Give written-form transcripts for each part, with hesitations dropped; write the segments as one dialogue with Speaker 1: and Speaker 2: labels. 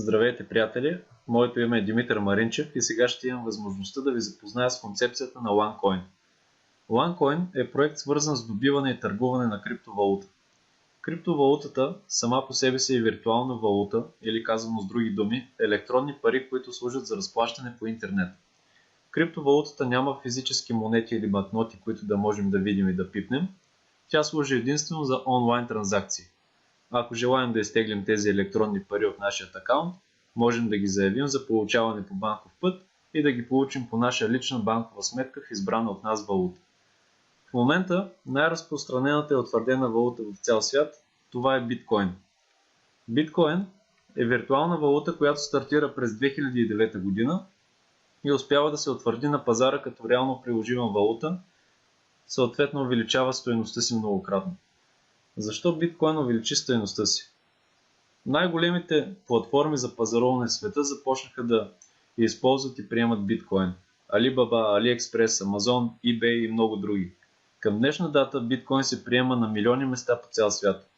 Speaker 1: Здравейте, приятели! Моето име е Димитър Маринчев и сега ще имам възможността да ви запозная с концепцията на OneCoin. OneCoin е проект, свързан с добиване и търгуване на криптовалута. Криптовалутата сама по себе си е виртуална валута, или казано с други думи, електронни пари, които служат за разплащане по интернет. Криптовалутата няма физически монети или банкноти, които да можем да видим и да пипнем. Тя служи единствено за онлайн транзакции. Ако желаем да изтеглим тези електронни пари от нашия акаунт, можем да ги заявим за получаване по банков път и да ги получим по наша лична банкова сметка в избрана от нас валута. В момента най-разпространената и утвърдена валута в цял свят, това е биткоин. Биткоин е виртуална валута, която стартира през 2009 година и успява да се утвърди на пазара като реално приложима валута, съответно увеличава стойността си многократно. Защо биткоин увеличи стойността си? Най-големите платформи за пазаруване в света започнаха да използват и приемат биткоин. Alibaba, AliExpress, Amazon, eBay и много други. Към днешна дата биткоин се приема на милиони места по цял свят.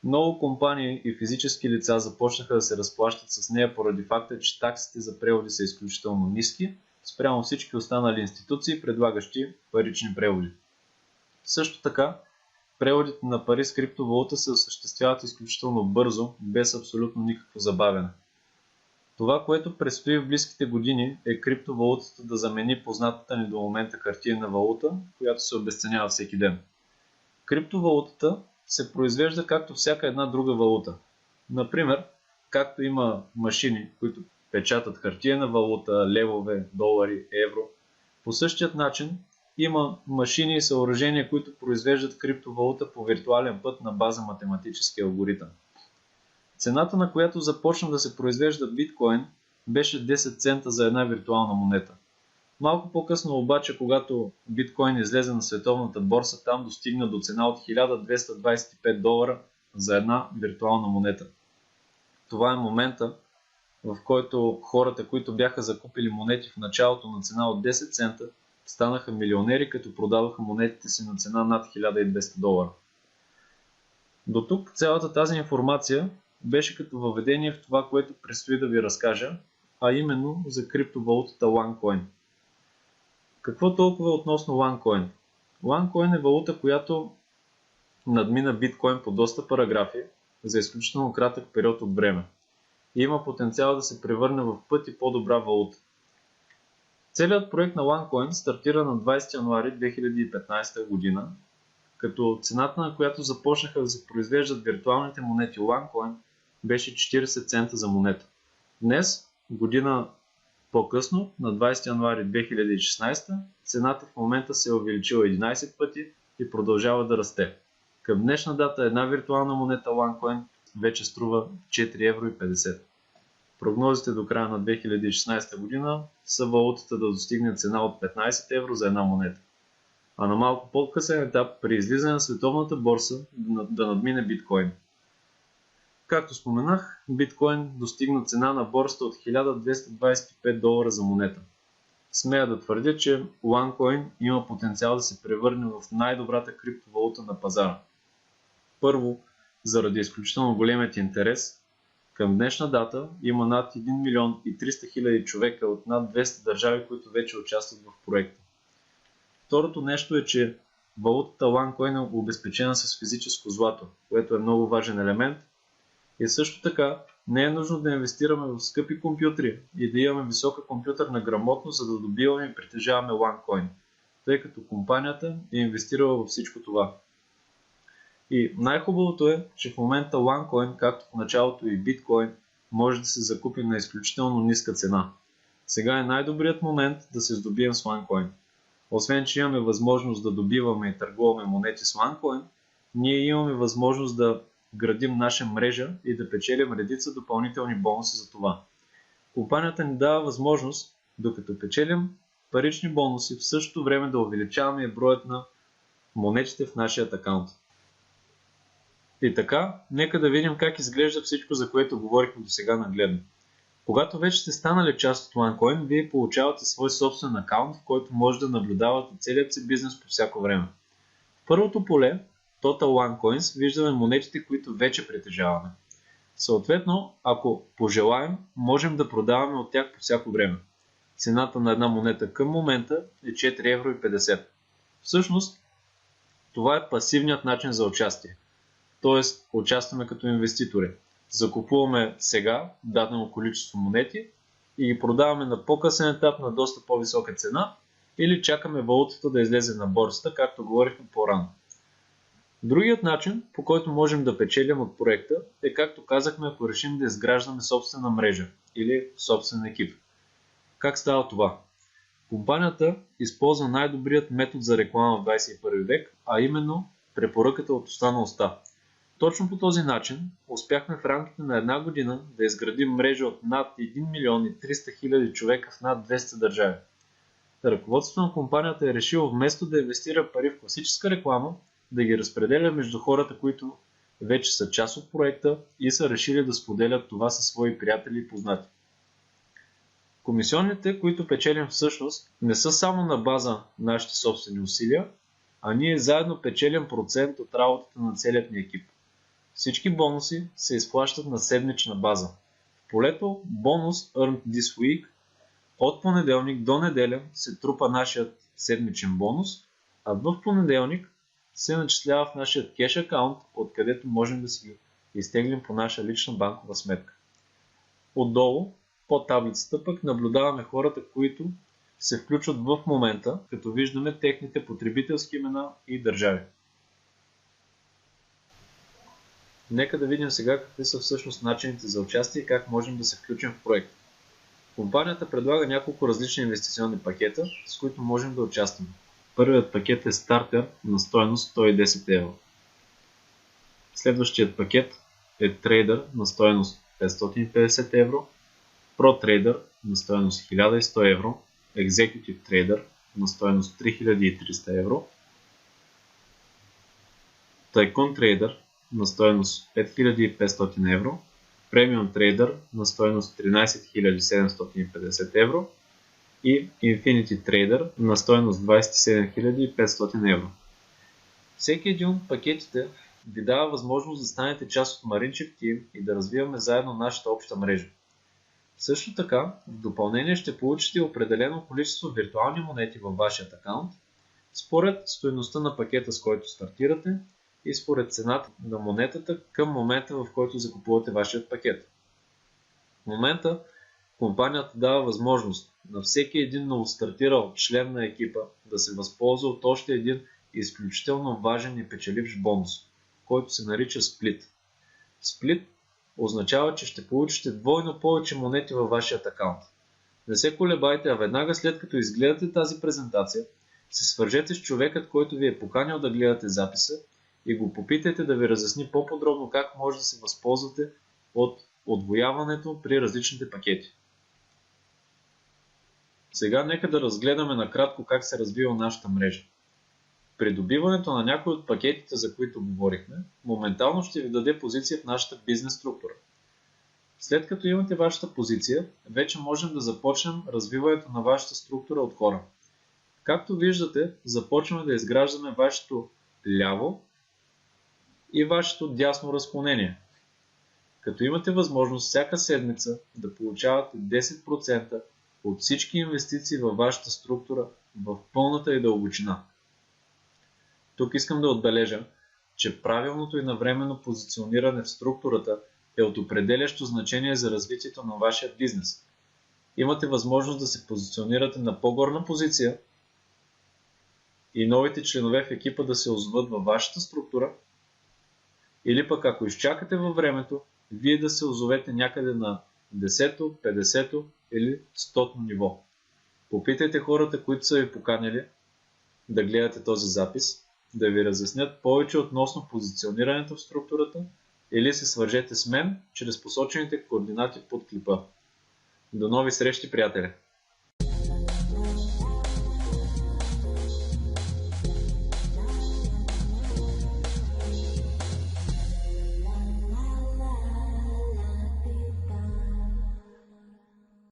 Speaker 1: Много компании и физически лица започнаха да се разплащат с нея поради факта, че таксите за преводи са изключително ниски, спрямо всички останали институции, предлагащи парични преводи. Също така, преводите на пари с криптовалута се осъществяват изключително бързо, без абсолютно никакво забавяне. Това, което предстои в близките години, е криптовалутата да замени познатата ни до момента хартиена валута, която се обесценява всеки ден. Криптовалутата се произвежда както всяка една друга валута. Например, както има машини, които печатат хартиена валута, левове, долари, евро, по същият начин има машини и съоръжения, които произвеждат криптовалута по виртуален път на база математически алгоритъм. Цената, на която започна да се произвежда биткоин, беше 10 цента за една виртуална монета. Малко по-късно обаче, когато биткоин излезе на световната борса, там достигна до цена от $1225 за една виртуална монета. Това е момента, в който хората, които бяха закупили монети в началото на цена от 10 цента, станаха милионери, като продаваха монетите си на цена над $1200. До тук цялата тази информация беше като въведение в това, което предстои да ви разкажа, а именно за криптовалутата OneCoin. Какво толкова относно OneCoin? OneCoin е валута, която надмина биткоин по доста параграфи за изключително кратък период от време и има потенциал да се превърне в пъти по-добра валута. Целият проект на OneCoin стартира на 20 януари 2015 година, като цената, на която започнаха да се произвеждат виртуалните монети OneCoin, беше 40 цента за монета. Днес, година по-късно, на 20 януари 2016, цената в момента се е увеличила 11 пъти и продължава да расте. Към днешна дата една виртуална монета OneCoin вече струва 4,50 евро. Прогнозите до края на 2016 година са валутата да достигне цена от 15 евро за една монета. А на малко по-късен етап, при излизане на световната борса, да надмине биткоин. Както споменах, биткоин достигна цена на борсата от $1225 за монета. Смея да твърдя, че OneCoin има потенциал да се превърне в най-добрата криптовалута на пазара. Първо, заради изключително големият интерес. Към днешна дата има над 1 милион и 300 хиляди човека от над 200 държави, които вече участват в проекта. Второто нещо е, че валутата OneCoin е обезпечена с физическо злато, което е много важен елемент. И също така не е нужно да инвестираме в скъпи компютри и да имаме висока компютърна грамотност, за да добиваме и притежаваме OneCoin, тъй като компанията е инвестирала във всичко това. И най-хубавото е, че в момента OneCoin, както в началото и биткоин, може да се закупи на изключително ниска цена. Сега е най-добрият момент да се здобием с OneCoin. Освен, че имаме възможност да добиваме и търгуваме монети с OneCoin, ние имаме възможност да градим наша мрежа и да печелим редица допълнителни бонуси за това. Компанията ни дава възможност, докато печелим парични бонуси, в същото време да увеличаваме и броят на монетите в нашия акаунт. И така, нека да видим как изглежда всичко, за което говорихме до сега нагледно. Когато вече сте станали част от OneCoin, вие получавате свой собствен акаунт, в който може да наблюдавате целият си бизнес по всяко време. В първото поле, Total OneCoins, виждаме монетите, които вече притежаваме. Съответно, ако пожелаем, можем да продаваме от тях по всяко време. Цената на една монета към момента е 4,50 евро. Всъщност, това е пасивният начин за участие. Тоест, участваме като инвеститори. Закупуваме сега дадено количество монети и ги продаваме на по-късен етап на доста по-висока цена или чакаме валутата да излезе на борсата, както говорихме по-рано. Другият начин, по който можем да печелим от проекта, е, както казахме, ако решим да изграждаме собствена мрежа или собствен екип. Как става това? Компанията използва най-добрият метод за реклама в 21 век, а именно препоръката от уста на уста. Точно по този начин успяхме в рамките на една година да изградим мрежа от над 1 милион и 300 хиляди човека в над 200 държави. Ръководството на компанията е решило вместо да инвестира пари в класическа реклама, да ги разпределя между хората, които вече са част от проекта и са решили да споделят това със свои приятели и познати. Комисионните, които печелим всъщност, не са само на база нашите собствени усилия, а ние заедно печелим процент от работата на целият ни екип. Всички бонуси се изплащат на седмична база. В полето бонус Earned This Week от понеделник до неделя се трупа нашият седмичен бонус, а в понеделник се начислява в нашия кеш акаунт, откъдето можем да си ги изтеглим по наша лична банкова сметка. Отдолу, по таблицата пък наблюдаваме хората, които се включват в момента, като виждаме техните потребителски имена и държави. Нека да видим сега какви са всъщност начините за участие и как можем да се включим в проект. Компанията предлага няколко различни инвестиционни пакета, с които можем да участваме. Първият пакет е стартер на стойност 110 евро. Следващият пакет е трейдър на стойност 550 евро, Pro Trader на стойност 1100 евро, Executive Trader на стойност 3300 евро, Tycoon Trader на стойност 5500 евро, Premium Trader на стойност 13750 евро и Infinity Trader на стойност 27500 евро. Всеки един от пакетите ви дава възможност да станете част от Marinchip Team и да развиваме заедно нашата обща мрежа. Също така, в допълнение ще получите определено количество виртуални монети във вашия акаунт, според стойността на пакета, с който стартирате и според цената на монетата към момента, в който закупувате вашият пакет. В момента компанията дава възможност на всеки един новостартирал член на екипа да се възползва от още един изключително важен и печеливш бонус, който се нарича Split. Split означава, че ще получите двойно повече монети във вашия акаунт. Не се колебайте, а веднага след като изгледате тази презентация, се свържете с човекът, който ви е поканил да гледате записа и го попитайте да ви разясни по-подробно как може да се възползвате от отвояването при различните пакети. Сега нека да разгледаме накратко как се развива нашата мрежа. Придобиването на някои от пакетите, за които говорихме, моментално ще ви даде позиция в нашата бизнес структура. След като имате вашата позиция, вече можем да започнем развиването на вашата структура от хора. Както виждате, започваме да изграждаме вашето ляво и вашето дясно разклонение. Като имате възможност всяка седмица да получавате 10% от всички инвестиции във вашата структура в пълната и дълбочина. Тук искам да отбележа, че правилното и навременно позициониране в структурата е от определящо значение за развитието на вашия бизнес. Имате възможност да се позиционирате на по-горна позиция и новите членове в екипа да се озоват във вашата структура, или пък ако изчакате във времето, вие да се озовете някъде на 10-то, 50-то или 100-то ниво. Попитайте хората, които са ви поканили да гледате този запис, да ви разяснят повече относно позиционирането в структурата или се свържете с мен чрез посочените координати под клипа. До нови срещи, приятели!